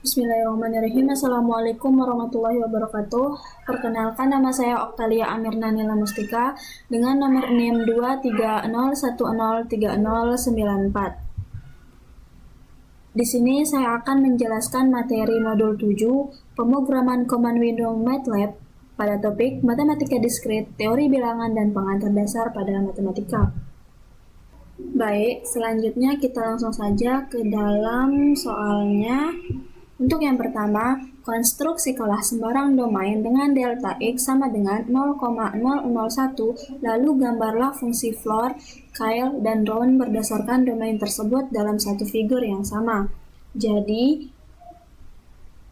Bismillahirrahmanirrahim. Assalamualaikum warahmatullahi wabarakatuh. Perkenalkan, nama saya Oktalia Amirna Nila Mustika dengan nomor NIM 230103094. Di sini saya akan menjelaskan materi modul 7 pemrograman command window MATLAB pada topik matematika diskrit, teori bilangan dan pengantar dasar pada matematika. Baik, selanjutnya kita langsung saja ke dalam soalnya. Untuk yang pertama, konstruksikanlah sembarang domain dengan delta X sama dengan 0,001, lalu gambarlah fungsi floor, Kyle, dan round berdasarkan domain tersebut dalam satu figur yang sama. Jadi,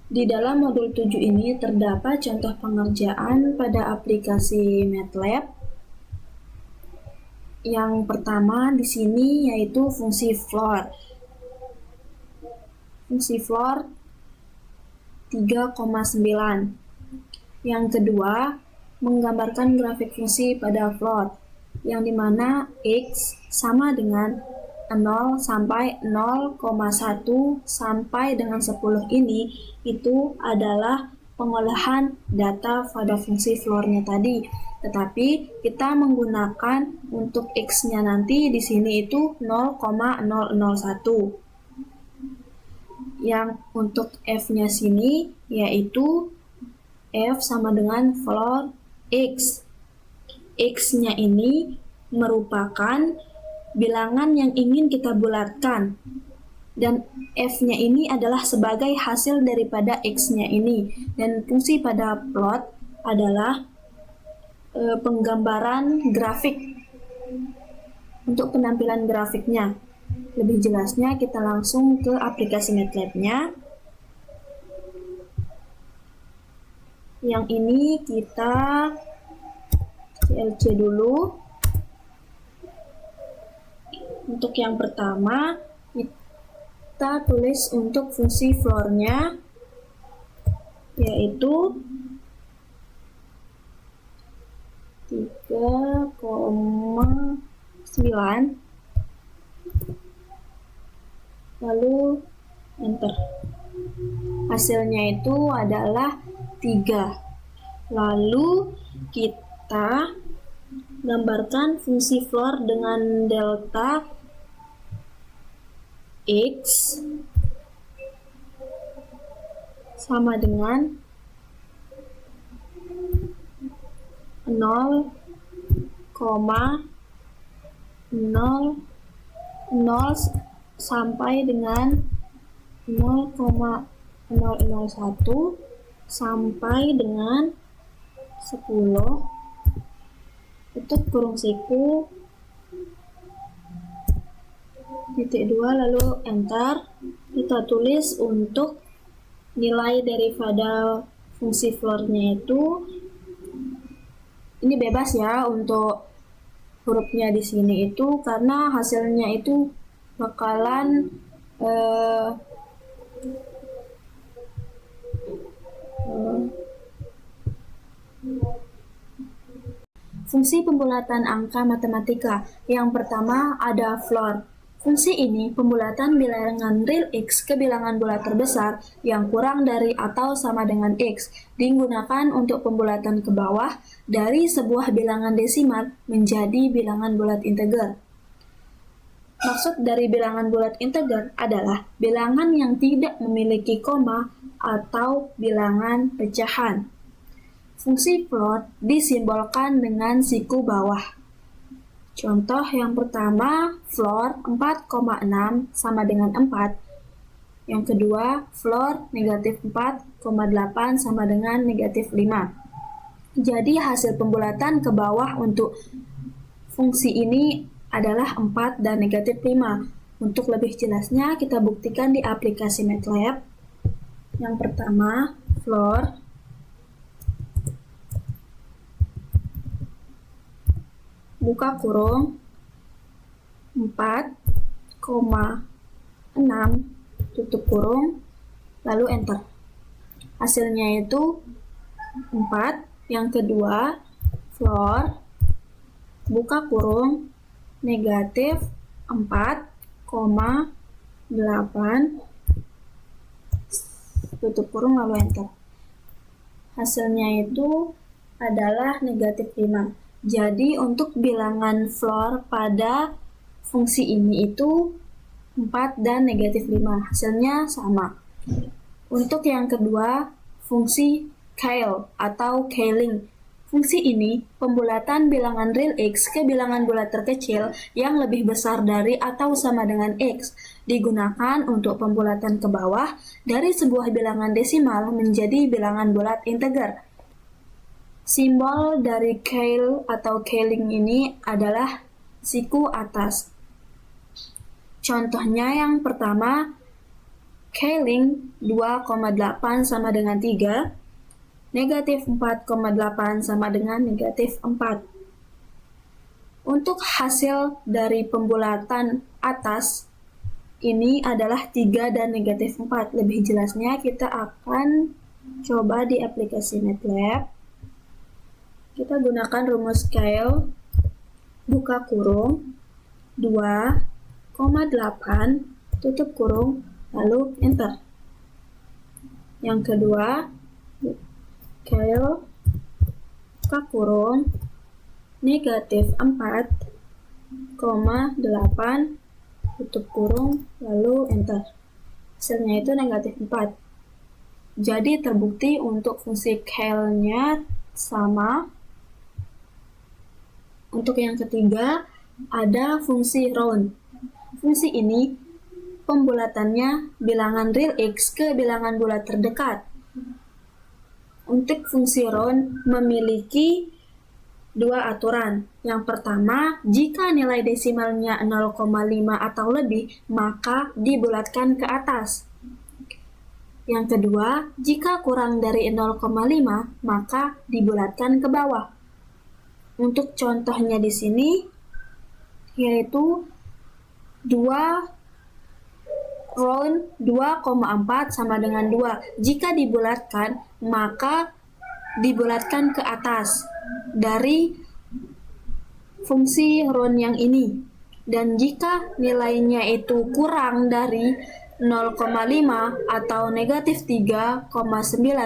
di dalam modul 7 ini terdapat contoh pengerjaan pada aplikasi MATLAB. Yang pertama di sini yaitu fungsi floor. Fungsi floor 3,9. Yang kedua, menggambarkan grafik fungsi pada floor, yang dimana X sama dengan 0 sampai 0,1 sampai dengan 10 ini itu adalah pengolahan data pada fungsi floor-nya tadi. Tetapi kita menggunakan untuk X-nya nanti di sini itu 0,001. Yang untuk F-nya sini yaitu F sama dengan floor X. X-nya ini merupakan bilangan yang ingin kita bulatkan. Dan F-nya ini adalah sebagai hasil daripada X-nya ini. Dan fungsi pada plot adalah penggambaran grafik untuk penampilan grafiknya. Lebih jelasnya kita langsung ke aplikasi MATLAB-nya. Yang ini kita CLC dulu. Untuk yang pertama, kita tulis untuk fungsi floor-nya yaitu 3,9, lalu enter. Hasilnya itu adalah 3. Lalu kita gambarkan fungsi floor dengan delta X sama dengan 0,00 sampai dengan 0,001 sampai dengan 10, tutup kurung siku, titik 2, lalu enter. Kita tulis untuk nilai daripada fungsi floor-nya itu, ini bebas ya untuk hurufnya di sini itu, karena hasilnya itu bakalan fungsi pembulatan angka matematika. Yang pertama ada floor. Fungsi ini pembulatan bilangan real X ke bilangan bulat terbesar yang kurang dari atau sama dengan X, digunakan untuk pembulatan ke bawah dari sebuah bilangan desimal menjadi bilangan bulat integer. Maksud dari bilangan bulat integer adalah bilangan yang tidak memiliki koma atau bilangan pecahan. Fungsi floor disimbolkan dengan siku bawah. Contoh yang pertama, floor 4,6 sama dengan 4. Yang kedua, floor negatif 4,8 sama dengan negatif 5. Jadi hasil pembulatan ke bawah untuk fungsi ini adalah 4 dan negatif 5. Untuk lebih jelasnya kita buktikan di aplikasi MATLAB. Yang pertama, floor buka kurung 4,6 tutup kurung, lalu enter. Hasilnya itu 4. Yang kedua, floor buka kurung negatif 4,8 tutup kurung lalu enter. Hasilnya itu adalah negatif 5. Jadi untuk bilangan floor pada fungsi ini itu 4 dan negatif 5. Hasilnya sama. Untuk yang kedua, fungsi Keil atau Keiling. Fungsi ini pembulatan bilangan real X ke bilangan bulat terkecil yang lebih besar dari atau sama dengan X, digunakan untuk pembulatan ke bawah dari sebuah bilangan desimal menjadi bilangan bulat integer. Simbol dari Keil atau Keiling ini adalah siku atas. Contohnya yang pertama, Keiling 2,8 sama dengan 3, negatif 4,8 sama dengan negatif 4. Untuk hasil dari pembulatan atas, ini adalah 3 dan negatif 4. Lebih jelasnya kita akan coba di aplikasi MATLAB. Kita gunakan rumus Keil, buka kurung, 2,8, tutup kurung, lalu enter. Yang kedua, Keil, buka kurung, negatif 4,8, tutup kurung, lalu enter. Hasilnya itu negatif 4. Jadi terbukti untuk fungsi Keil-nya sama. Untuk yang ketiga, ada fungsi round. Fungsi ini pembulatannya bilangan real X ke bilangan bulat terdekat. Untuk fungsi round memiliki dua aturan. Yang pertama, jika nilai desimalnya 0,5 atau lebih, maka dibulatkan ke atas. Yang kedua, jika kurang dari 0,5, maka dibulatkan ke bawah. Untuk contohnya di sini, yaitu 2 round 2,4 sama dengan 2. Jika dibulatkan, maka dibulatkan ke atas dari fungsi round yang ini. Dan jika nilainya itu kurang dari 0,5 atau negatif 3,9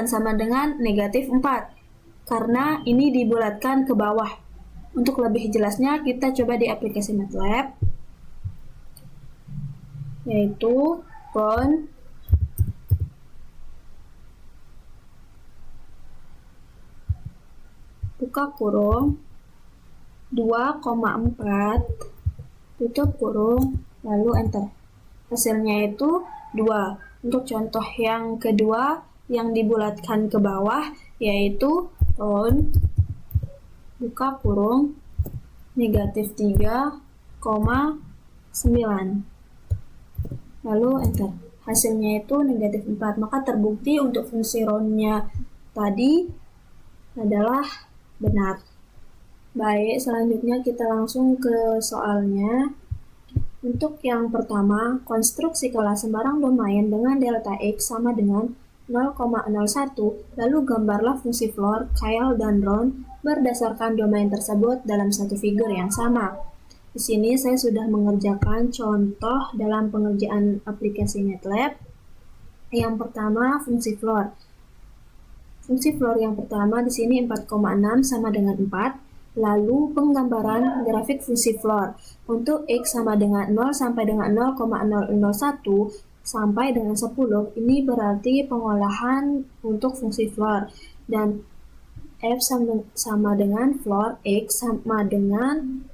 sama dengan negatif 4. Karena ini dibulatkan ke bawah. Untuk lebih jelasnya kita coba di aplikasi MATLAB, yaitu round buka kurung 2,4 tutup kurung lalu enter. Hasilnya itu 2. Untuk contoh yang kedua yang dibulatkan ke bawah yaitu round buka kurung negatif 3,9 lalu enter. Hasilnya itu negatif 4. Maka terbukti untuk fungsi roundnya tadi adalah benar. Baik, selanjutnya kita langsung ke soalnya. Untuk yang pertama, konstruksi kelas sembarang domain dengan delta X sama dengan 0,01, lalu gambarlah fungsi floor, Keil, dan round berdasarkan domain tersebut dalam satu figur yang sama. Di sini saya sudah mengerjakan contoh dalam pengerjaan aplikasi MATLAB. Yang pertama, fungsi floor. Fungsi floor yang pertama di sini 4,6 sama dengan 4. Lalu penggambaran grafik fungsi floor untuk X sama dengan 0 sampai dengan 0,001 sampai dengan 10. Ini berarti pengolahan untuk fungsi floor. Dan F sama dengan floor, X sama dengan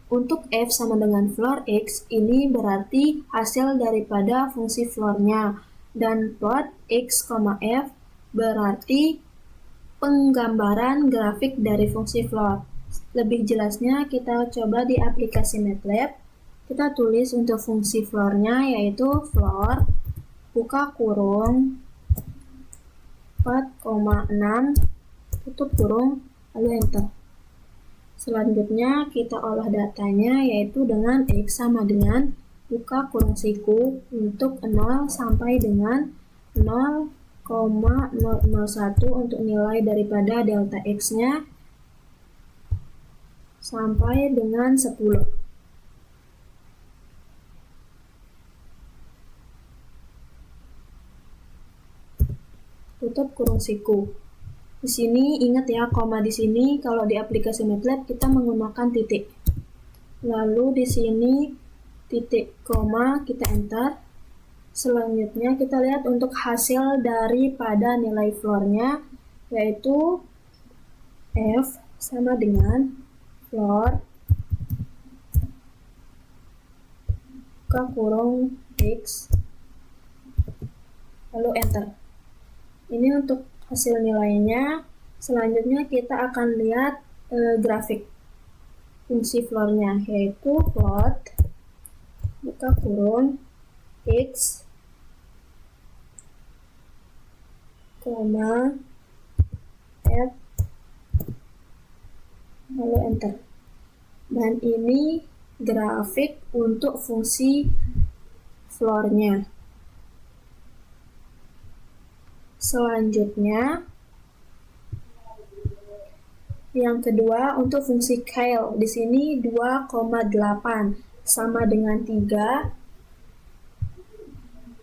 untuk F sama dengan floor X, ini berarti hasil daripada fungsi floornya. Dan plot X, F berarti penggambaran grafik dari fungsi floor. Lebih jelasnya kita coba di aplikasi MATLAB. Kita tulis untuk fungsi floornya yaitu floor, buka kurung, 4,6, tutup kurung, lalu enter. Selanjutnya kita olah datanya yaitu dengan X sama dengan buka kurung siku untuk 0 sampai dengan 0,001 untuk nilai daripada delta X-nya sampai dengan 10. tutup kurung siku. Di sini ingat ya, koma di sini kalau di aplikasi MATLAB kita menggunakan titik. Lalu di sini titik koma, kita enter. Selanjutnya kita lihat untuk hasil daripada nilai floor-nya, yaitu F sama dengan floor buka kurung X, lalu enter. Ini untuk hasil nilainya. Selanjutnya kita akan lihat grafik fungsi floor-nya, yaitu plot buka kurung X, koma, F, lalu enter. Dan ini grafik untuk fungsi floor-nya. Selanjutnya, yang kedua untuk fungsi Keil. Di sini 2,8 sama dengan 3.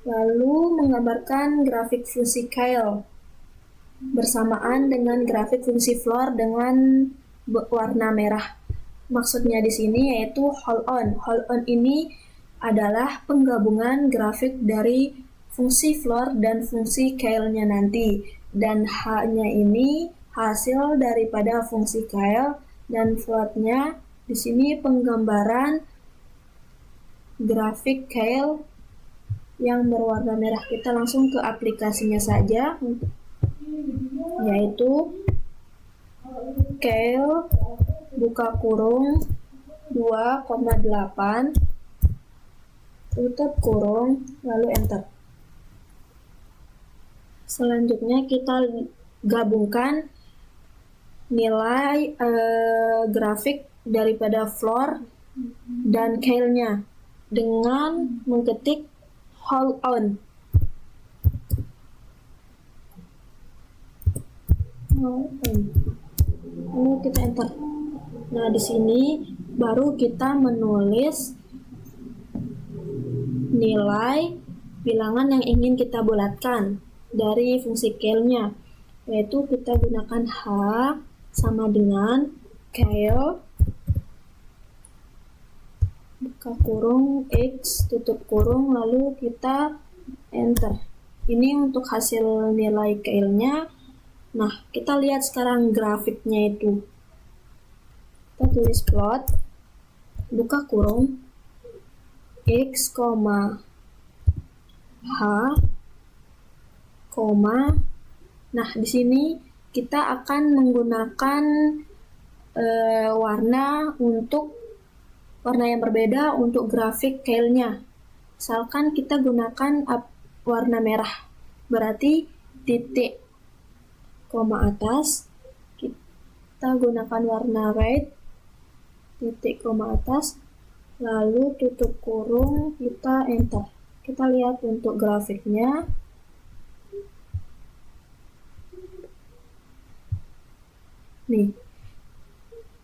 Lalu menggambarkan grafik fungsi Keil bersamaan dengan grafik fungsi floor dengan warna merah. Maksudnya di sini yaitu hold on. Hold on ini adalah penggabungan grafik dari fungsi floor dan fungsi Keil-nya nanti. Dan H-nya ini hasil daripada fungsi Keil, dan float-nya di sini penggambaran grafik Keil yang berwarna merah. Kita langsung ke aplikasinya saja, yaitu Keil buka kurung 2,8 tutup kurung lalu enter. Selanjutnya kita gabungkan nilai grafik daripada floor dan Keil-nya dengan mengetik hold on. Lalu kita enter. Nah, di sini baru kita menulis nilai bilangan yang ingin kita bulatkan dari fungsi Keil-nya, yaitu kita gunakan H sama dengan Keil buka kurung X tutup kurung lalu kita enter. Ini untuk hasil nilai Keil-nya. Nah, kita lihat sekarang grafiknya itu. Kita tulis plot buka kurung X, H, nah di sini kita akan menggunakan warna yang berbeda untuk grafik Keil-nya. Misalkan kita gunakan warna merah, berarti titik koma atas kita gunakan warna red, titik koma atas, lalu tutup kurung, kita enter. Kita lihat untuk grafiknya. Nih,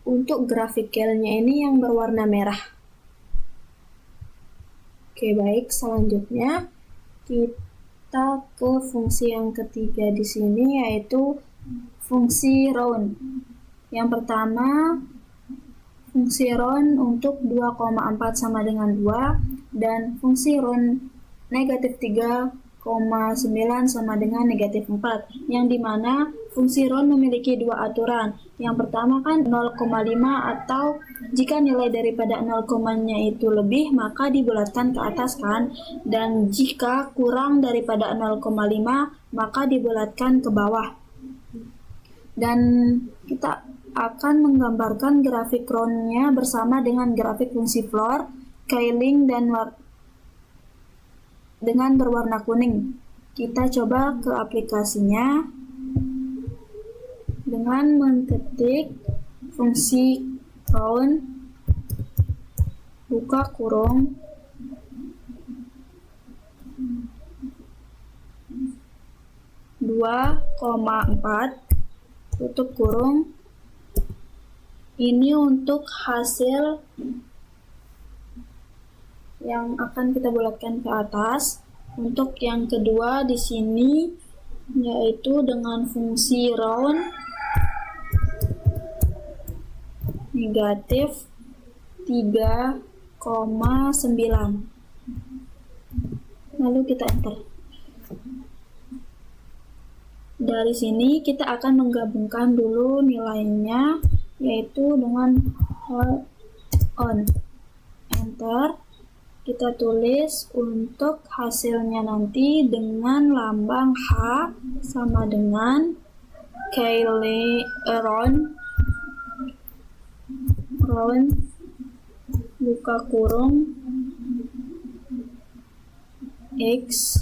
untuk grafik Keil-nya ini yang berwarna merah. Oke, baik. Selanjutnya kita ke fungsi yang ketiga di sini, yaitu fungsi round. Yang pertama, fungsi round untuk 2,4 sama dengan 2 dan fungsi round negatif 3,9 sama dengan negatif 4, yang dimana fungsi round memiliki dua aturan. Yang pertama kan 0,5, atau jika nilai daripada 0,-nya itu lebih maka dibulatkan ke atas kan, dan jika kurang daripada 0,5 maka dibulatkan ke bawah. Dan kita akan menggambarkan grafik round-nya bersama dengan grafik fungsi floor, Keiling, dan dengan berwarna kuning. Kita coba ke aplikasinya dengan mengetik fungsi round buka kurung dua koma empat tutup kurung. Ini untuk hasil yang akan kita bulatkan ke atas. Untuk yang kedua di sini yaitu dengan fungsi round negatif 3,9. Lalu kita enter. Dari sini kita akan menggabungkan dulu nilainya, yaitu dengan hold on. Enter. Kita tulis untuk hasilnya nanti dengan lambang H sama dengan round buka kurung X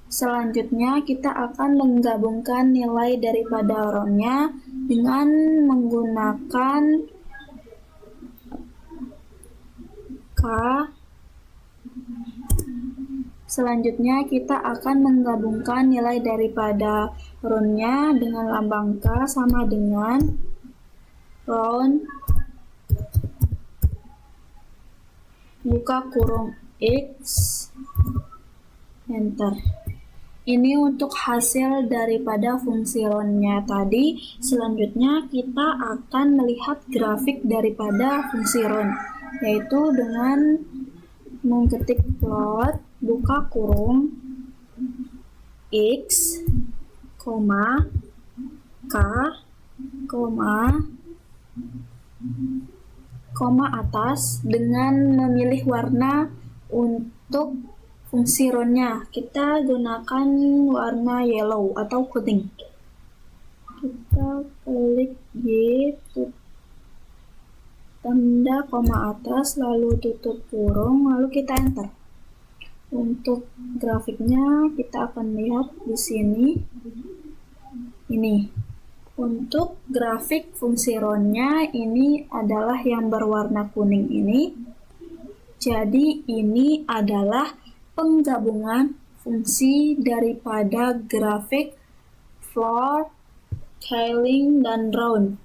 Selanjutnya kita akan menggabungkan nilai daripada roundnya dengan menggunakan K. Selanjutnya kita akan menggabungkan nilai daripada roundnya dengan lambang K sama dengan round buka kurung X. Enter. Ini untuk hasil daripada fungsi roundnya tadi. Selanjutnya kita akan melihat grafik daripada fungsi round, yaitu dengan mengetik plot buka kurung X, K, koma atas dengan memilih warna untuk fungsi roundnya. Kita gunakan warna yellow atau kuning. Kita klik Y, tanda koma atas, lalu tutup kurung, lalu kita enter. Untuk grafiknya kita akan lihat di sini. Ini. Untuk grafik fungsi roundnya ini adalah yang berwarna kuning ini. Jadi ini adalah penggabungan fungsi daripada grafik, floor, tiling, dan round.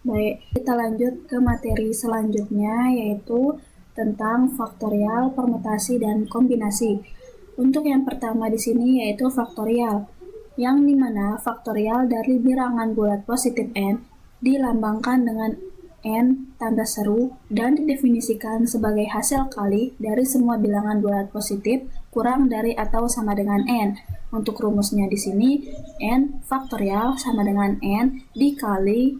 Baik, kita lanjut ke materi selanjutnya, yaitu tentang faktorial, permutasi, dan kombinasi. Untuk yang pertama di sini yaitu faktorial, yang dimana faktorial dari bilangan bulat positif n dilambangkan dengan n tanda seru dan didefinisikan sebagai hasil kali dari semua bilangan bulat positif kurang dari atau sama dengan n. Untuk rumusnya di sini n faktorial sama dengan n dikali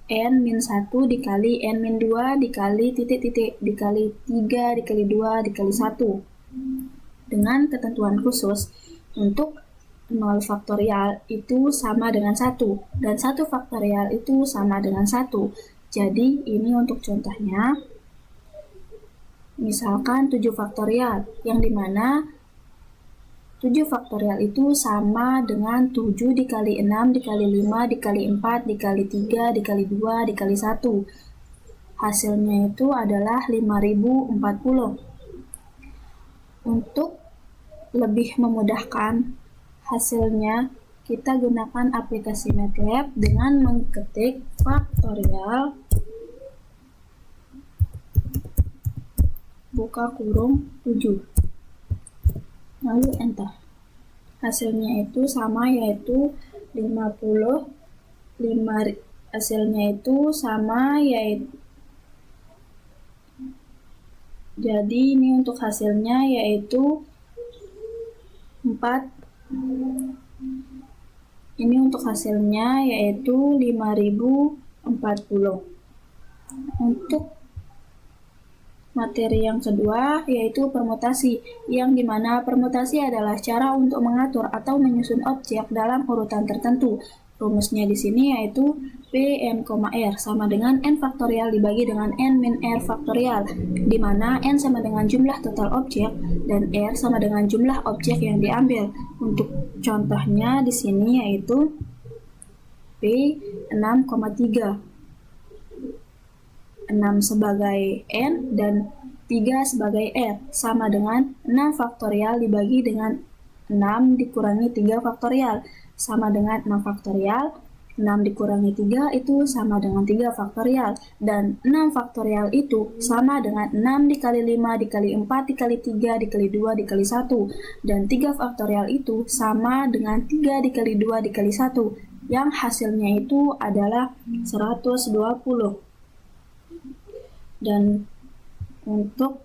n-1 dikali n-2 dikali titik-titik dikali 3 dikali 2 dikali 1. Dengan ketentuan khusus untuk 0 faktorial itu sama dengan 1 dan 1 faktorial itu sama dengan 1. Jadi ini untuk contohnya, misalkan 7 faktorial, yang dimana 7 faktorial itu sama dengan 7 dikali 6 dikali 5 dikali 4 dikali 3 dikali 2 dikali 1. Hasilnya itu adalah 5040. Untuk lebih memudahkan hasilnya, kita gunakan aplikasi MATLAB dengan mengetik faktorial buka kurung 7, lalu enter. Hasilnya itu sama, yaitu 55. Hasilnya itu sama, yaitu jadi ini untuk hasilnya yaitu 4. Ini untuk hasilnya yaitu 5040. Untuk materi yang kedua yaitu permutasi, yang dimana permutasi adalah cara untuk mengatur atau menyusun objek dalam urutan tertentu. Rumusnya di sini yaitu P n, R sama dengan n faktorial dibagi dengan n min r faktorial, di mana n sama dengan jumlah total objek dan r sama dengan jumlah objek yang diambil. Untuk contohnya di sini yaitu P 6,3. 6 sebagai n dan 3 sebagai r sama dengan 6 faktorial dibagi dengan 6 dikurangi 3 faktorial sama dengan 6 faktorial 6 dikurangi 3 itu sama dengan 3 faktorial, dan 6 faktorial itu sama dengan 6 dikali 5 dikali 4 dikali 3 dikali 2 dikali 1, dan 3 faktorial itu sama dengan 3 dikali 2 dikali 1, yang hasilnya itu adalah 120. Dan untuk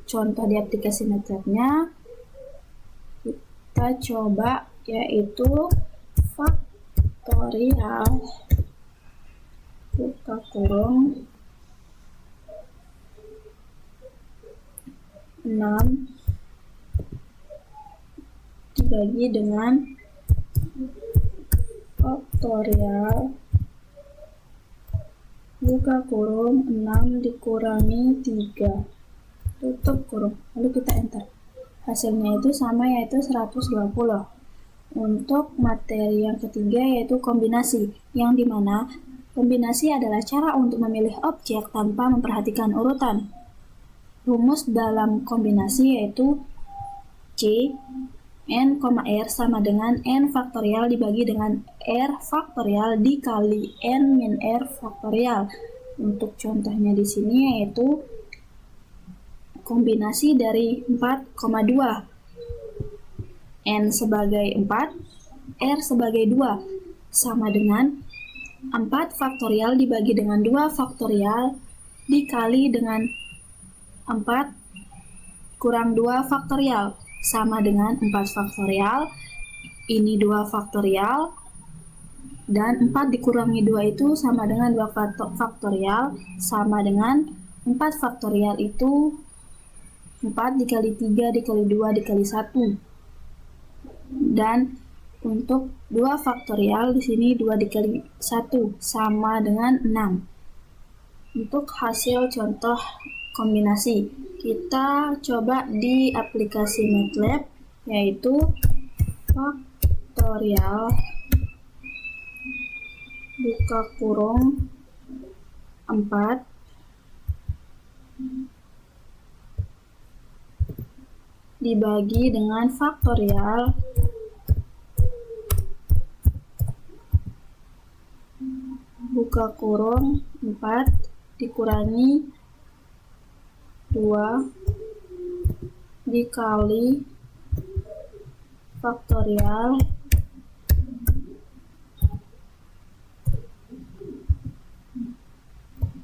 contoh di aplikasi MATLAB-nya, kita coba yaitu faktorial buka kurung 6 dibagi dengan faktorial buka kurung 6 dikurangi 3 tutup kurung, lalu kita enter. Hasilnya itu sama, yaitu 120. Untuk materi yang ketiga yaitu kombinasi, yang dimana kombinasi adalah cara untuk memilih objek tanpa memperhatikan urutan. Rumus dalam kombinasi yaitu C n, R sama dengan n faktorial dibagi dengan r faktorial dikali n min r faktorial. Untuk contohnya di sini yaitu kombinasi dari 4,2, n sebagai 4, r sebagai 2, sama dengan 4 faktorial dibagi dengan 2 faktorial dikali dengan 4 kurang 2 faktorial, sama dengan 4 faktorial, ini 2 faktorial, dan 4 dikurangi 2 itu sama dengan 2 faktorial, sama dengan 4 faktorial itu 4 dikali 3 dikali 2 dikali 1. Dan untuk 2 faktorial di sini 2 dikali 1 sama dengan 6. Untuk hasil contoh kombinasi, kita coba di aplikasi MATLAB yaitu faktorial buka kurung 4 dibagi dengan faktorial buka kurung 4 dikurangi 2 dikali faktorial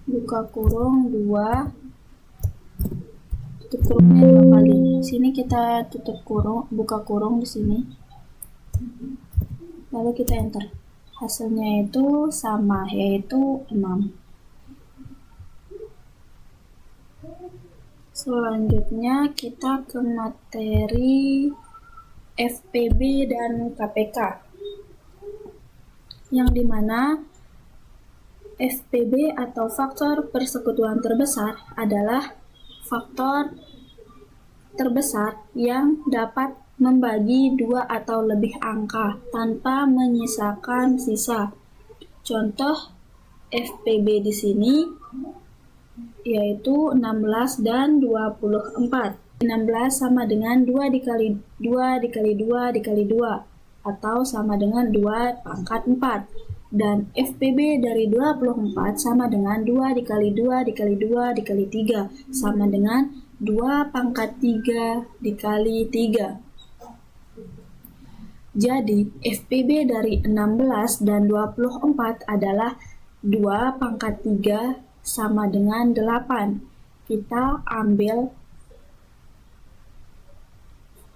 buka kurung 2 tutup kurungnya 2 kali. Sini kita tutup kurung, buka kurung di sini. Lalu kita enter. Hasilnya itu sama, yaitu 6. Selanjutnya kita ke materi FPB dan KPK, yang dimana FPB atau faktor persekutuan terbesar adalah faktor terbesar yang dapat membagi 2 atau lebih angka tanpa menyisakan sisa. Contoh FPB di sini yaitu 16 dan 24. 16 sama dengan 2 dikali 2 dikali 2 dikali 2 atau sama dengan 2 pangkat 4. Dan FPB dari 24 sama dengan 2 dikali 2 dikali 2 dikali 3 sama dengan 2 pangkat 3 dikali 3. Jadi FPB dari 16 dan 24 adalah 2 pangkat 3 sama dengan 8. Kita ambil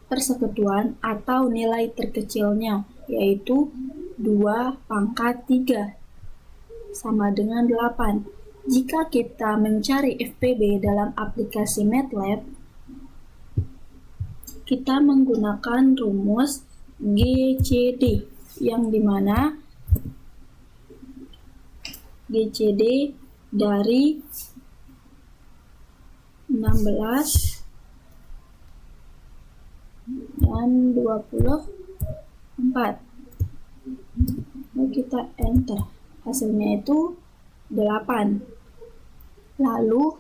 persekutuan atau nilai terkecilnya, yaitu 2 pangkat 3 sama dengan 8. Jika kita mencari FPB dalam aplikasi MATLAB, kita menggunakan rumus GCD, yang dimana GCD dari 16 dan 24. Lalu kita enter. Hasilnya itu 8. Lalu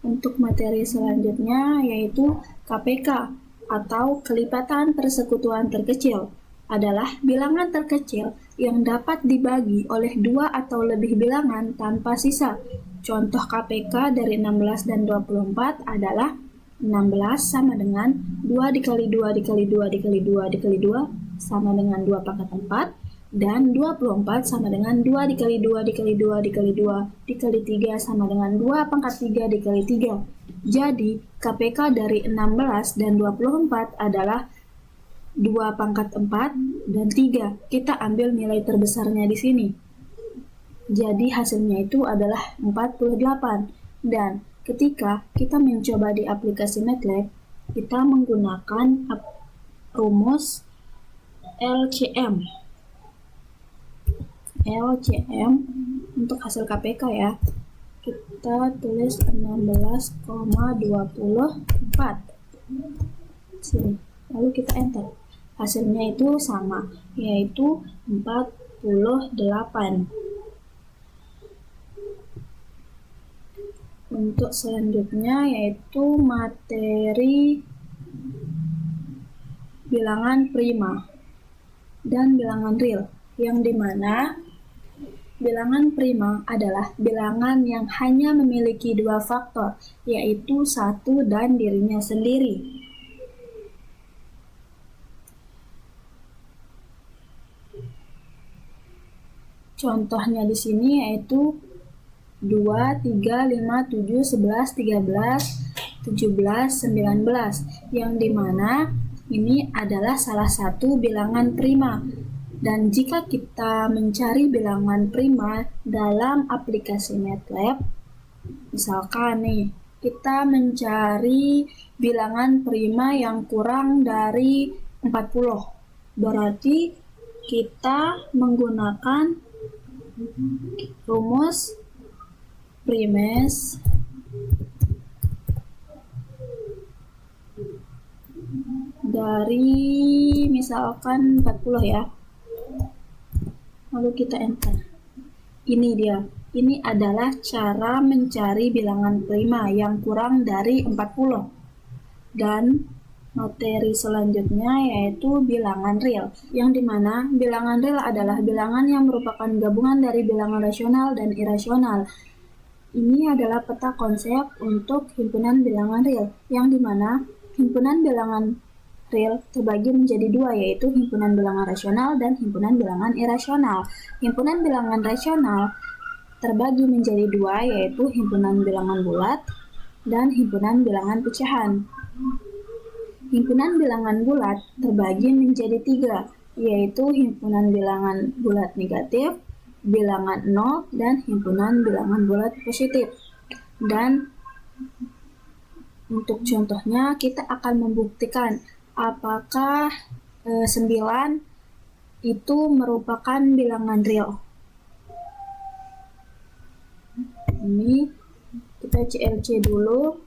untuk materi selanjutnya yaitu KPK atau kelipatan persekutuan terkecil, adalah bilangan terkecil yang dapat dibagi oleh 2 atau lebih bilangan tanpa sisa. Contoh KPK dari 16 dan 24 adalah 16 sama dengan 2 dikali 2 dikali 2 dikali 2 dikali 2 sama dengan 2 pangkat 4, dan 24 sama dengan 2 dikali 2 dikali 2 dikali 2 dikali 3 sama dengan 2 pangkat 3 dikali 3. Jadi, KPK dari 16 dan 24 adalah 2 pangkat 4 dan 3. Kita ambil nilai terbesarnya di sini. Jadi hasilnya itu adalah 48. Dan ketika kita mencoba di aplikasi MATLAB, kita menggunakan rumus LCM. LCM untuk hasil KPK ya. Kita tulis 16,24. Sini. Lalu kita enter. Hasilnya itu sama, yaitu 48. Untuk selanjutnya yaitu materi bilangan prima dan bilangan real, yang dimana bilangan prima adalah bilangan yang hanya memiliki 2 faktor, yaitu 1 dan dirinya sendiri. Contohnya di sini yaitu 2, 3, 5, 7, 11, 13, 17, 19, yang dimana ini adalah salah satu bilangan prima. Dan jika kita mencari bilangan prima dalam aplikasi MATLAB, misalkan nih, kita mencari bilangan prima yang kurang dari 40. Berarti kita menggunakan rumus primes dari misalkan 40 ya. Lalu kita enter. Ini dia. Ini adalah cara mencari bilangan prima yang kurang dari 40. Dan materi selanjutnya yaitu bilangan real, yang dimana bilangan real adalah bilangan yang merupakan gabungan dari bilangan rasional dan irasional. Ini adalah peta konsep untuk himpunan bilangan real, yang dimana himpunan bilangan real terbagi menjadi 2, yaitu himpunan bilangan rasional dan himpunan bilangan irasional. Himpunan bilangan rasional terbagi menjadi 2, yaitu himpunan bilangan bulat dan himpunan bilangan pecahan. Himpunan bilangan bulat terbagi menjadi 3, yaitu himpunan bilangan bulat negatif, bilangan 0, dan himpunan bilangan bulat positif. Dan untuk contohnya kita akan membuktikan apakah 9 itu merupakan bilangan real. Ini kita CLC dulu.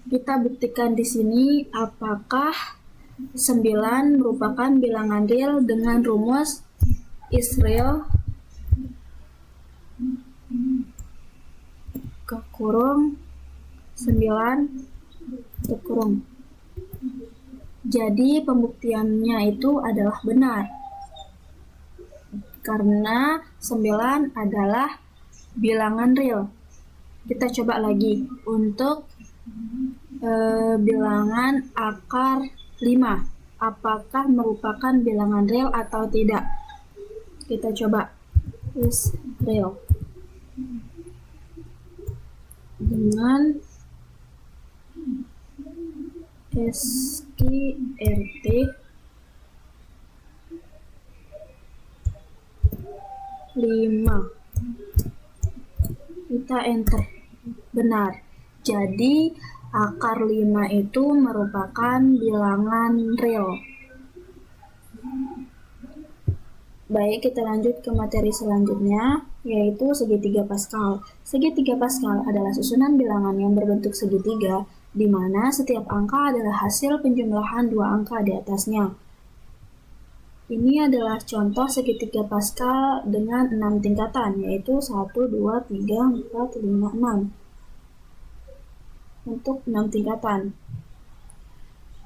Kita buktikan di sini apakah 9 merupakan bilangan real dengan rumus is real kekurung 9 kekurung. Jadi pembuktiannya itu adalah benar karena 9 adalah bilangan real. Kita coba lagi untuk bilangan akar 5. Apakah merupakan bilangan real atau tidak? Kita coba is real dengan SQRT 5. Kita enter. Benar. Jadi akar 5 itu merupakan bilangan real. Baik, kita lanjut ke materi selanjutnya, yaitu segitiga Pascal. Segitiga Pascal adalah susunan bilangan yang berbentuk segitiga, di mana setiap angka adalah hasil penjumlahan 2 angka di atasnya. Ini adalah contoh segitiga Pascal dengan 6 tingkatan, yaitu 1, 2, 3, 4, 5, 6. Untuk 6 tingkatan.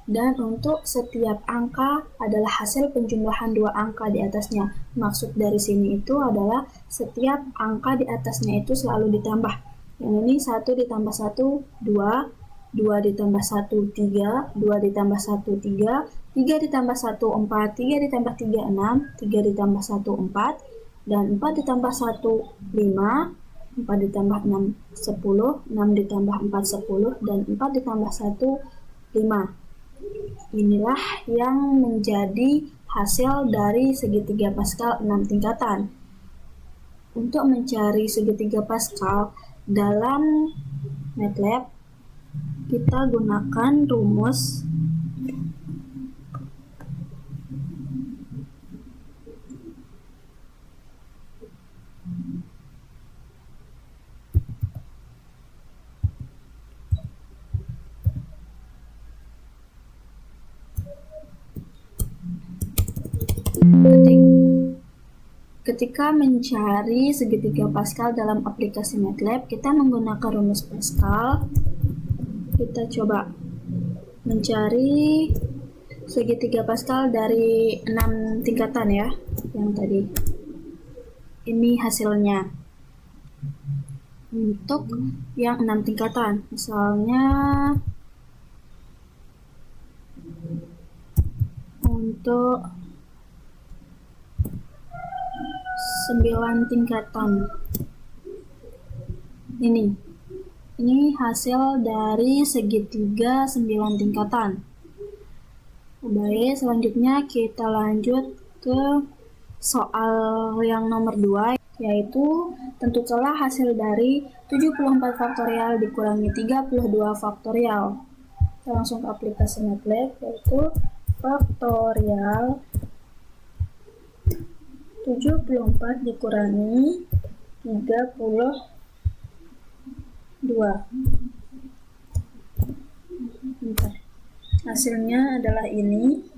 Dan untuk setiap angka adalah hasil penjumlahan dua angka di atasnya. Maksud dari sini itu adalah setiap angka di atasnya itu selalu ditambah. Yang ini 1 ditambah 1, 2, 2 ditambah 1, 3, 2 ditambah 1, 3, 3 ditambah 1, 4, 3 ditambah 3, 6, 3 ditambah 1, 4, dan 4 ditambah 1, 5, 4 ditambah 6, 10, 6 ditambah 4, 10, dan 4 ditambah 1, 5. Inilah yang menjadi hasil dari segitiga Pascal 6 tingkatan. Untuk mencari segitiga Pascal dalam MATLAB, kita gunakan rumus ketika mencari segitiga Pascal dalam aplikasi MATLAB, kita menggunakan rumus Pascal. Kita coba mencari segitiga Pascal dari 6 tingkatan ya, yang tadi. Ini hasilnya. Untuk yang 6 tingkatan, misalnya untuk 9 tingkatan. Ini hasil dari segitiga 9 tingkatan. Baik, selanjutnya kita lanjut ke soal yang nomor 2, yaitu tentukanlah hasil dari 74 faktorial dikurangi 32 faktorial. Kita langsung ke aplikasi MATLAB, yaitu faktorial 74 dikurangi 32. Hasilnya adalah ini.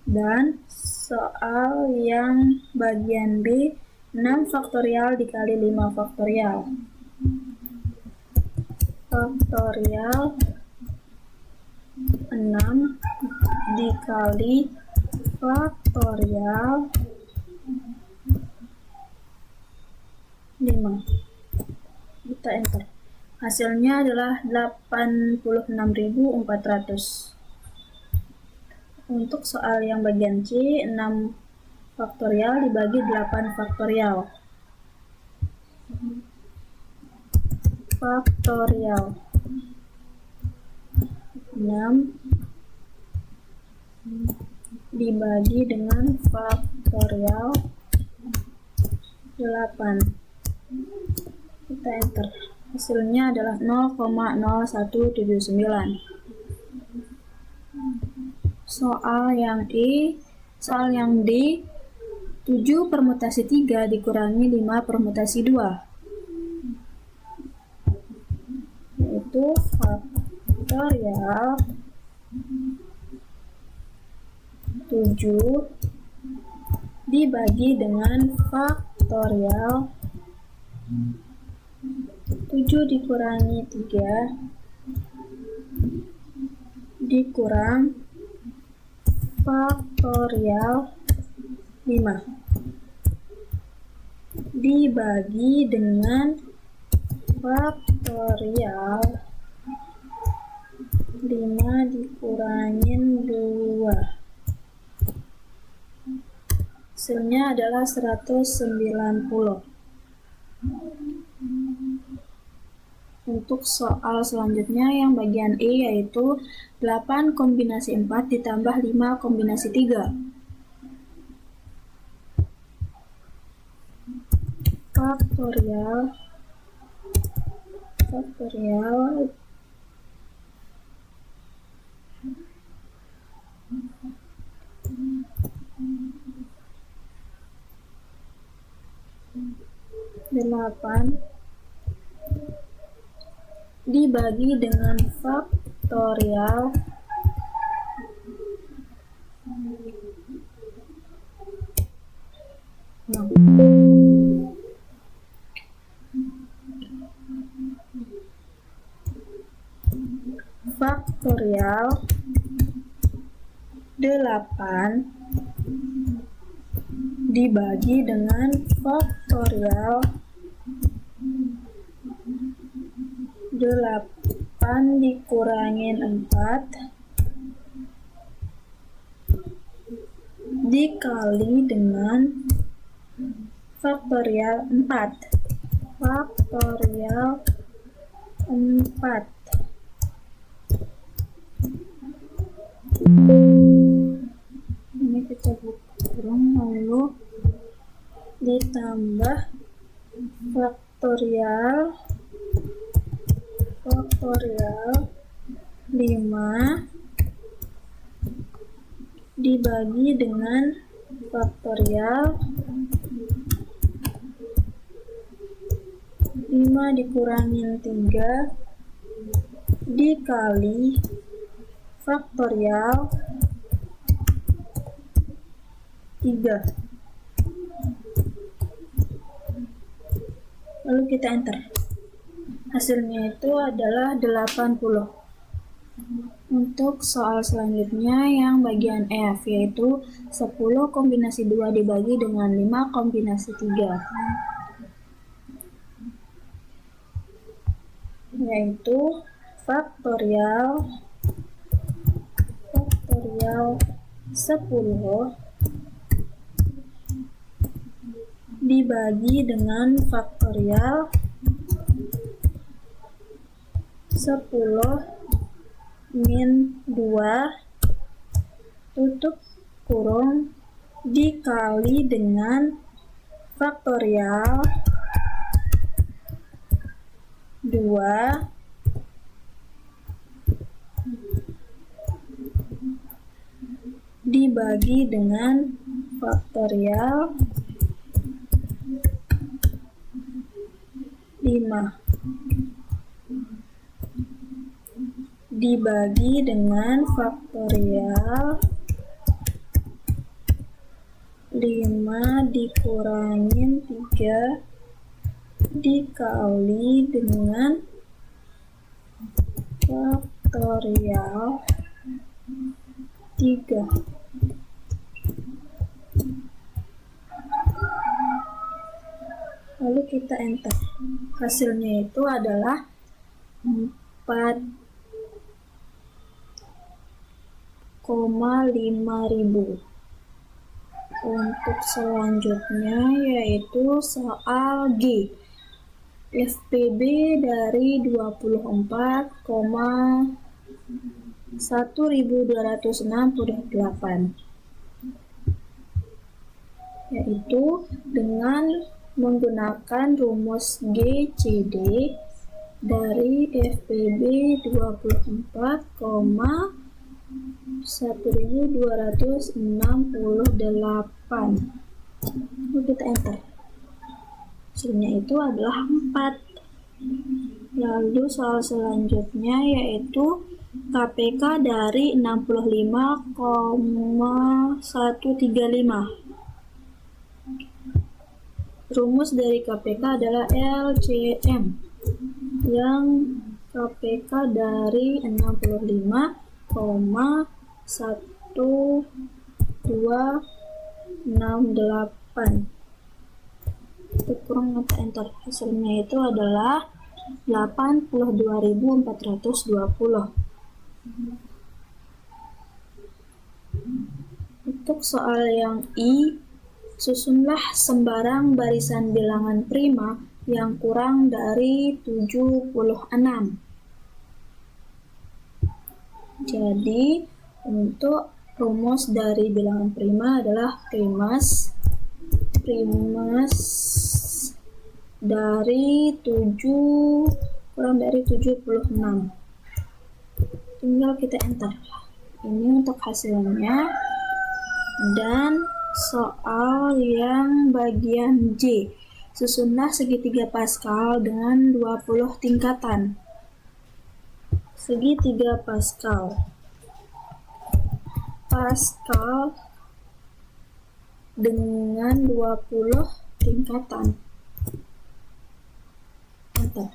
Dan soal yang bagian B, 6 faktorial dikali 5 faktorial. Faktorial 6 dikali faktorial 5. Kita enter. Hasilnya adalah 86.400. Untuk soal yang bagian C, 6 faktorial dibagi 8 faktorial. Faktorial 6 dibagi dengan faktorial 8. Kita enter. Hasilnya adalah 0,0179. Soal yang D, 7 permutasi 3 dikurangi 5 permutasi 2, yaitu faktorial 7 dibagi dengan faktorial 7 dikurangi 3 dikurang faktorial 5 dibagi dengan faktorial 5 dikurangin 2. Hasilnya adalah 190. Untuk soal selanjutnya yang bagian E, yaitu 8 kombinasi 4 ditambah 5 kombinasi 3. Faktorial 8 dibagi dengan faktorial 6. Faktorial 8 dibagi dengan faktorial 8 dikurangin 4 dikali dengan faktorial 4. Faktorial 4. Ini kita kurang lalu ditambah faktorial 5 dibagi dengan faktorial 5 dikurangin 3 dikali faktorial 3. Lalu kita enter. Hasilnya itu adalah 80. Untuk soal selanjutnya yang bagian F, yaitu 10 kombinasi 2 dibagi dengan 5 kombinasi 3. Yaitu faktorial 10 dibagi dengan faktorial 10 min 2 tutup kurung dikali dengan faktorial 2 dibagi dengan faktorial 5 dibagi dengan faktorial 5 dikurangin 3 dikali dengan faktorial 3. Lalu kita enter. Hasilnya itu adalah 4,5.000. Untuk selanjutnya yaitu soal G. FPB dari 24,1268, yaitu dengan menggunakan rumus GCD dari FPB 24,1268. Lalu kita enter. Hasilnya itu adalah 4. Lalu soal selanjutnya yaitu KPK dari 65,135. Rumus dari KPK adalah LCM, yang KPK dari 65,1268. Kurang atau enter. Hasilnya itu adalah 82.420. Untuk soal yang I, susunlah sembarang barisan bilangan prima yang kurang dari 76. Jadi untuk rumus dari bilangan prima adalah primas dari 7 kurang dari 76. Tinggal kita enter. Ini untuk hasilnya. Dan soal yang bagian J, susunlah segitiga Pascal dengan 20 tingkatan. Segitiga Pascal dengan 20 tingkatan. Enter.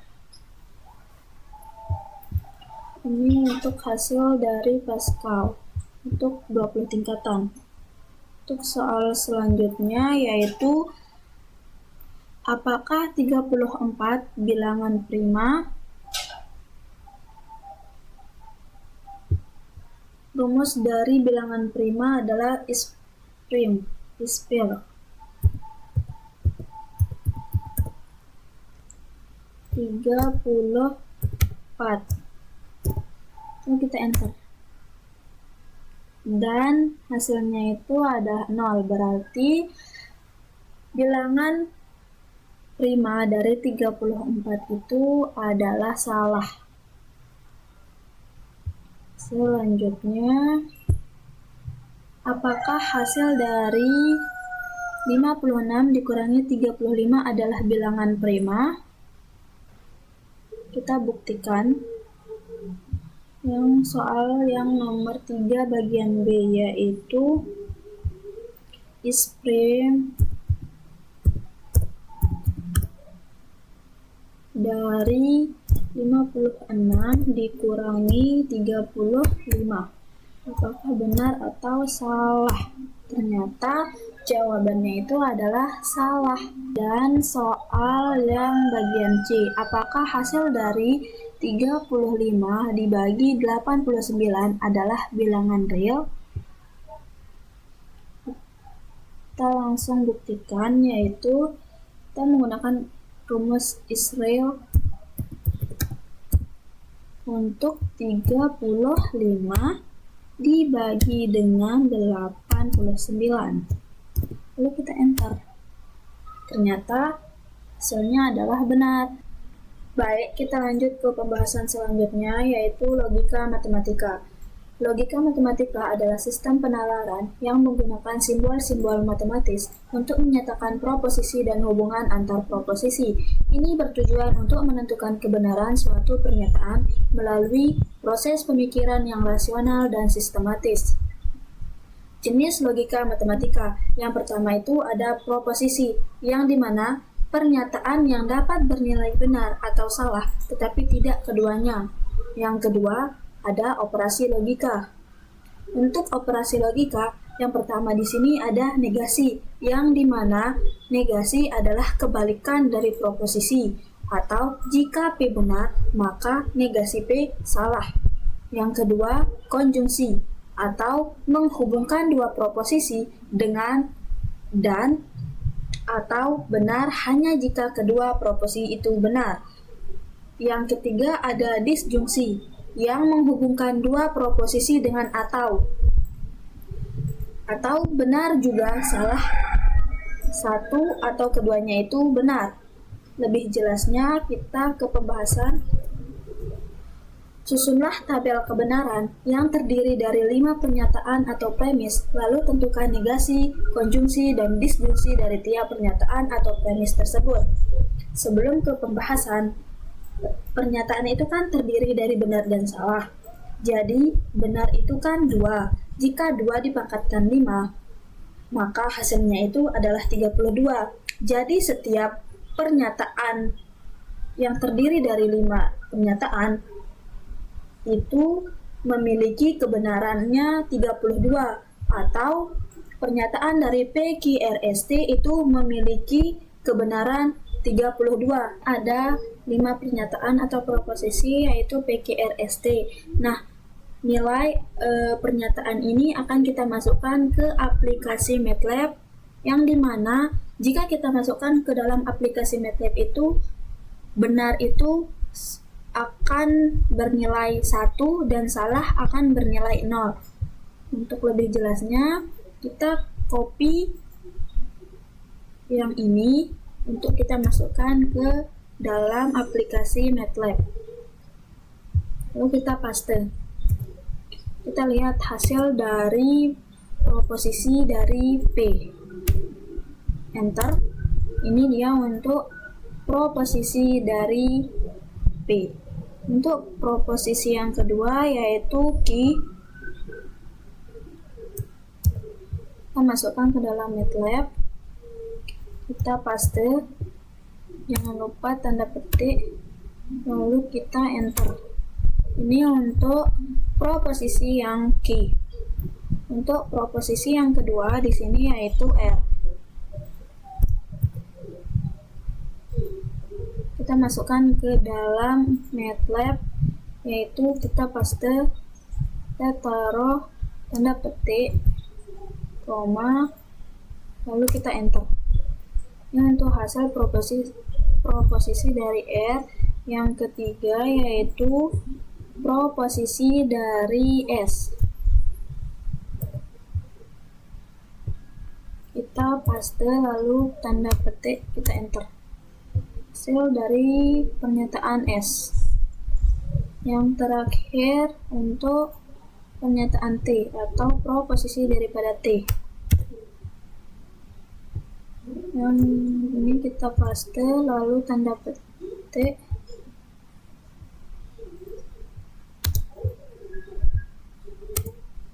Ini untuk hasil dari Pascal. untuk 20 tingkatan. Untuk soal selanjutnya yaitu apakah 34 bilangan prima? Rumus dari bilangan prima adalah is-prim. 34. Lalu kita enter. Dan hasilnya itu ada 0, berarti bilangan prima dari 34 itu adalah salah. Selanjutnya, apakah hasil dari 56 dikurangi 35 adalah bilangan prima? Kita buktikan. Yang soal yang nomor 3 bagian B, yaitu is-prim dari 56 dikurangi 35. Apakah benar atau salah? Ternyata jawabannya itu adalah salah. Dan soal yang bagian C, apakah hasil dari 35 dibagi 89 adalah bilangan real? Kita langsung buktikan, yaitu kita menggunakan rumus is-real untuk 35 dibagi dengan 89. Lalu kita enter. Ternyata hasilnya adalah benar. Baik, kita lanjut ke pembahasan selanjutnya, yaitu logika matematika. Logika matematika adalah sistem penalaran yang menggunakan simbol-simbol matematis untuk menyatakan proposisi dan hubungan antar proposisi. Ini bertujuan untuk menentukan kebenaran suatu pernyataan melalui proses pemikiran yang rasional dan sistematis. Jenis logika matematika yang pertama itu ada proposisi, yang dimana pernyataan yang dapat bernilai benar atau salah, tetapi tidak keduanya. Yang kedua, ada operasi logika. Untuk operasi logika, yang pertama di sini ada negasi, yang dimana negasi adalah kebalikan dari proposisi, atau jika P benar, maka negasi P salah. Yang kedua, konjungsi, atau menghubungkan dua proposisi dengan dan atau benar hanya jika kedua proposisi itu benar. Yang ketiga ada disjungsi, yang menghubungkan dua proposisi dengan atau benar juga salah satu atau keduanya itu benar. Lebih jelasnya kita ke pembahasan. Susunlah tabel kebenaran yang terdiri dari 5 pernyataan atau premis, lalu tentukan negasi, konjungsi, dan disjungsi dari tiap pernyataan atau premis tersebut. Sebelum ke pembahasan, pernyataan itu kan terdiri dari benar dan salah. Jadi, benar itu kan 2. Jika 2 dipangkatkan 5, maka hasilnya itu adalah 32. Jadi, setiap pernyataan yang terdiri dari 5 pernyataan itu memiliki kebenarannya 32, atau pernyataan dari PQRST itu memiliki kebenaran 32. Ada 5 pernyataan atau proposisi yaitu PQRST. Nah, nilai pernyataan ini akan kita masukkan ke aplikasi MATLAB, yang dimana jika kita masukkan ke dalam aplikasi MATLAB itu, benar itu akan bernilai 1 dan salah akan bernilai 0. Untuk lebih jelasnya, kita copy yang ini untuk kita masukkan ke dalam aplikasi MATLAB. Lalu kita paste. Kita lihat hasil dari proposisi dari P. Enter. Ini dia untuk proposisi dari P. Untuk proposisi yang kedua yaitu Q, kita masukkan ke dalam MATLAB, kita paste, jangan lupa tanda petik, lalu kita enter. Ini untuk proposisi yang Q. Untuk proposisi yang kedua di sini yaitu R. Kita masukkan ke dalam MATLAB, yaitu kita paste, kita taruh tanda petik, koma, lalu kita enter. Ini untuk hasil proposisi dari R. Yang ketiga yaitu proposisi dari S. Kita paste lalu tanda petik, kita enter. Hasil dari pernyataan S. Yang terakhir untuk pernyataan T atau proposisi daripada T. Yang ini kita paste lalu tanda petik,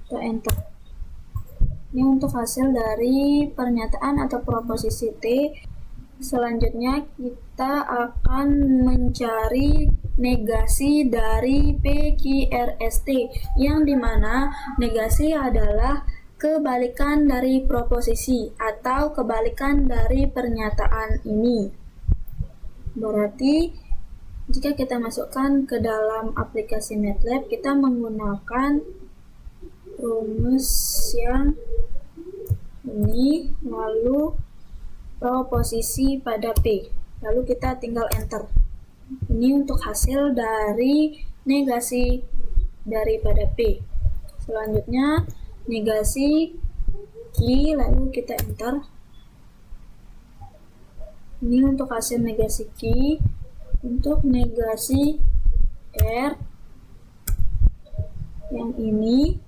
kita enter. Ini untuk hasil dari pernyataan atau proposisi T. Selanjutnya kita akan mencari negasi dari PQRST, yang dimana negasi adalah kebalikan dari proposisi atau kebalikan dari pernyataan ini. Berarti jika kita masukkan ke dalam aplikasi MATLAB, kita menggunakan rumus yang ini, lalu proposisi pada P, lalu kita tinggal enter. Ini untuk hasil dari negasi daripada P. Selanjutnya negasi Q, lalu kita enter. Ini untuk hasil negasi Q. Untuk negasi R yang ini,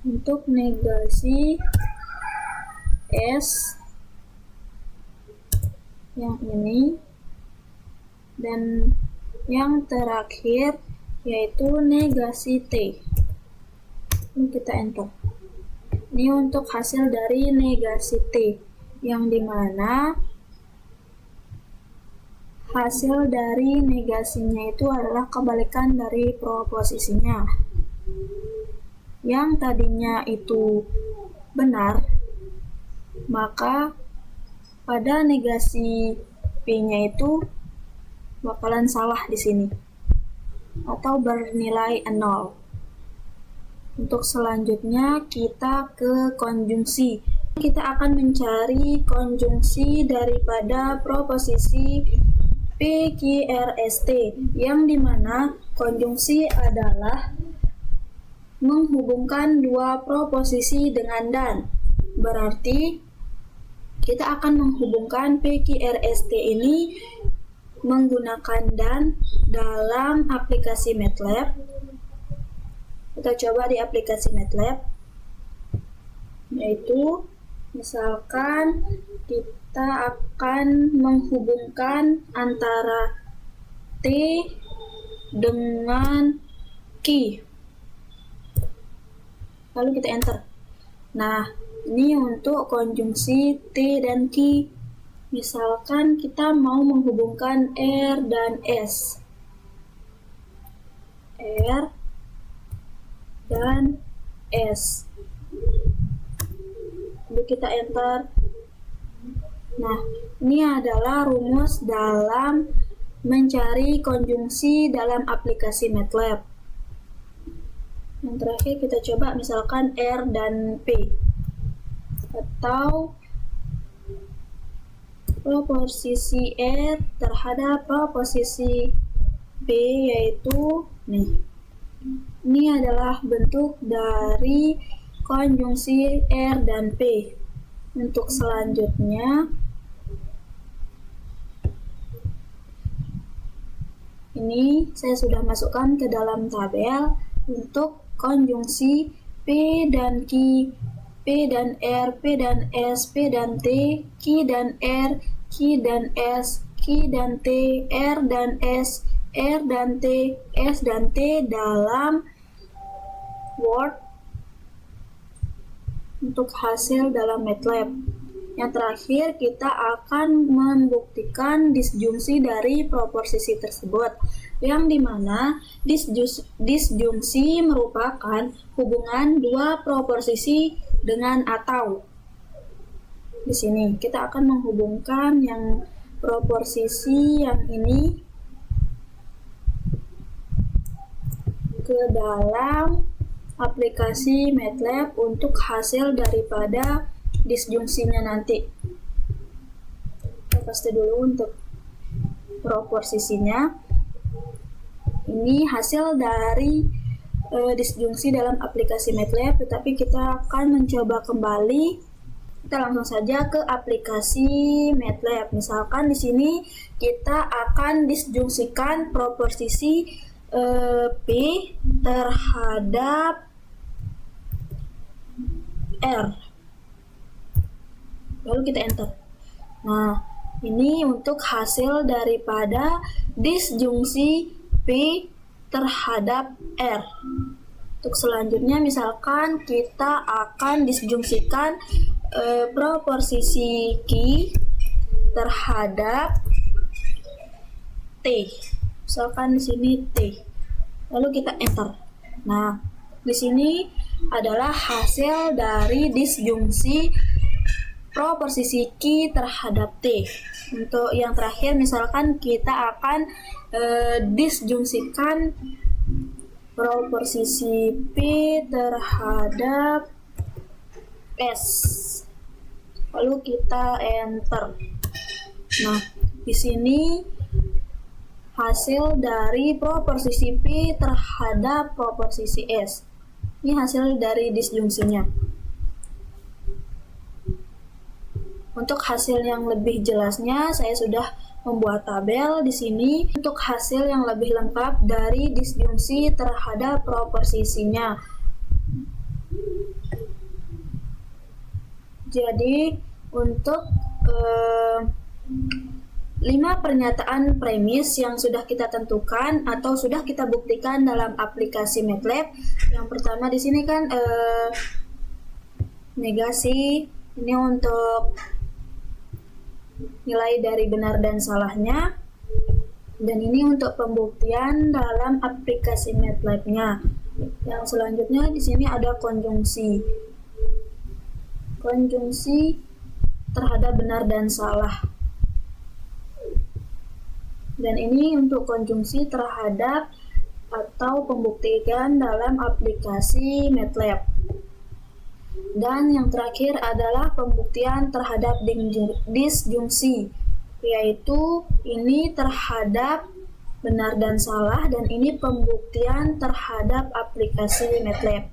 untuk negasi S yang ini, dan yang terakhir yaitu negasi T. Ini kita enter. Ini untuk hasil dari negasi T, yang dimana hasil dari negasinya itu adalah kebalikan dari proposisinya. Yang tadinya itu benar, maka pada negasi P-nya itu bakalan salah di sini atau bernilai 0. Untuk selanjutnya kita ke konjungsi. Kita akan mencari konjungsi daripada proposisi PQRST, yang dimana konjungsi adalah menghubungkan dua proposisi dengan dan. Berarti kita akan menghubungkan PQRST ini menggunakan dan dalam aplikasi MATLAB. Kita coba di aplikasi MATLAB, yaitu misalkan kita akan menghubungkan antara T dengan Q, lalu kita enter. Nah, ini untuk konjungsi T dan Q. Misalkan kita mau menghubungkan R dan S. R dan S. Lalu kita enter. Nah, ini adalah rumus dalam mencari konjungsi dalam aplikasi MATLAB. Yang terakhir kita coba misalkan R dan P, atau proposisi R terhadap proposisi P, yaitu nih. Ini adalah bentuk dari konjungsi R dan P. Untuk selanjutnya ini saya sudah masukkan ke dalam tabel untuk konjungsi P dan Q, P dan R, P dan S, P dan T, Q dan R, Q dan S, Q dan T, R dan S, R dan T, S dan T dalam Word untuk hasil dalam MATLAB. Yang terakhir, kita akan membuktikan disjungsi dari proposisi tersebut, yang dimana disjungsi merupakan hubungan dua proposisi dengan atau. Di sini kita akan menghubungkan yang proposisi yang ini ke dalam aplikasi MATLAB untuk hasil daripada disjungsinya nanti. Kita paste dulu untuk proposisinya. Ini hasil dari disjungsi dalam aplikasi MATLAB, tetapi kita akan mencoba kembali. Kita langsung saja ke aplikasi MATLAB. Misalkan di sini kita akan disjungsikan proposisi P terhadap R. Lalu kita enter. Nah, ini untuk hasil daripada disjungsi P terhadap R. Untuk selanjutnya, misalkan kita akan disjungsikan proposisi Q terhadap T. Misalkan di sini T. Lalu kita enter. Nah, di sini adalah hasil dari disjungsi proposisi Q terhadap T. Untuk yang terakhir, misalkan kita akan disjungsikan proposisi P terhadap S. Lalu kita enter. Nah, di sini hasil dari proposisi P terhadap proposisi S. Ini hasil dari disjungsinya. Untuk hasil yang lebih jelasnya, saya sudah membuat tabel di sini untuk hasil yang lebih lengkap dari disjungsi terhadap proposisinya. Jadi, untuk 5 pernyataan premis yang sudah kita tentukan atau sudah kita buktikan dalam aplikasi MATLAB. Yang pertama di sini kan negasi, ini untuk nilai dari benar dan salahnya, dan ini untuk pembuktian dalam aplikasi MATLAB-nya. Yang selanjutnya di sini ada konjungsi terhadap benar dan salah. Dan ini untuk konjungsi terhadap atau pembuktian dalam aplikasi MATLAB. Dan yang terakhir adalah pembuktian terhadap disjungsi, yaitu ini terhadap benar dan salah, dan ini pembuktian terhadap aplikasi MATLAB.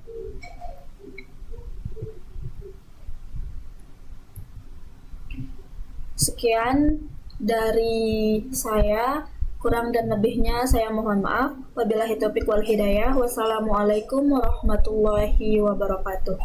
Sekian dari saya, kurang dan lebihnya saya mohon maaf. Wabillahi taufiq wal hidayah. Wassalamualaikum warahmatullahi wabarakatuh.